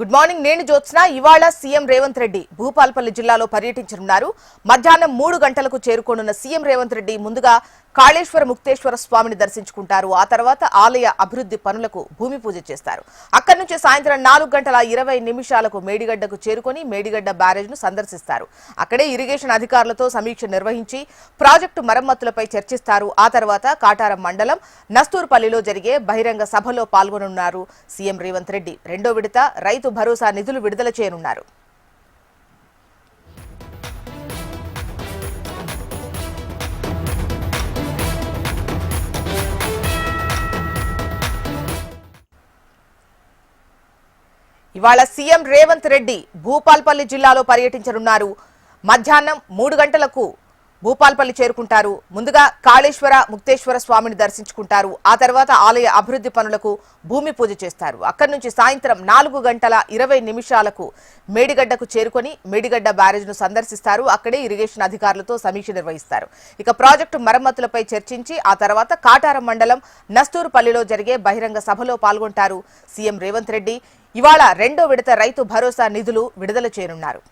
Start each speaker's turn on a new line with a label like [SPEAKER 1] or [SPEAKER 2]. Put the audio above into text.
[SPEAKER 1] Good morning, నేను జ్యోత్స్న. ఇవాళ CM Revanth Reddy Bhupalpally జిల్లాలో పర్యటించనున్నారు. మధ్యాహ్నం 3 గంటలకు చేరుకోనున్న సీఎం రేవంత్ రెడ్డి ముందుగా కాళేశ్వర ముక్తేశ్వర స్వామిని దర్శించుకుంటారు. ఆ తర్వాత ఆలయ అభివృద్ధి పనులకు భూమి పూజ చేస్తారు. అక్కడి నుంచి సాయంత్రం 4:20 మేడిగడ్డకు చేరుకొని మేడిగడ్డ బ్యారేజ్ ను సందర్శిస్తారు. అక్కడే ఇరిగేషన్ అధికారులతో సమీక్ష నిర్వహించి ప్రాజెక్టు మరమ్మతులపై చర్చిస్తారు. ఆ తర్వాత కాటారం మండలం నస్తూర్పల్లిలో జరిగే బహిరంగ సభలో పాల్గొనున్నారు. సీఎం రేవంత్ రెడ్డి రెండో విడత రైతు భరోసా నిధులు విడుదల చేయనున్నారు. ఇవాళ సీఎం రేవంత్ రెడ్డి భూపాల్పల్లి జిల్లాలో పర్యటించనున్నారు. మధ్యాహ్నం 3 గంటలకు భూపాల్పల్లి చేరుకుంటారు. ముందుగా కాళేశ్వర ముక్తేశ్వర స్వామిని దర్శించుకుంటారు. ఆ తర్వాత ఆలయ అభివృద్ధి పనులకు భూమి పూజ చేస్తారు. అక్కడి నుంచి సాయంత్రం 4:20 మేడిగడ్డకు చేరుకొని మేడిగడ్డ బ్యారేజ్ ను సందర్శిస్తారు. అక్కడే ఇరిగేషన్ అధికారులతో సమీక్ష నిర్వహిస్తారు. ఇక ప్రాజెక్టు మరమ్మతులపై చర్చించి ఆ తర్వాత కాటారం మండలం నస్తూర్పల్లిలో జరిగే బహిరంగ సభలో పాల్గొంటారు. సీఎం రేవంత్ రెడ్డి ఇవాళ రెండో విడత రైతు భరోసా నిధులు విడుదల చేయనున్నారు.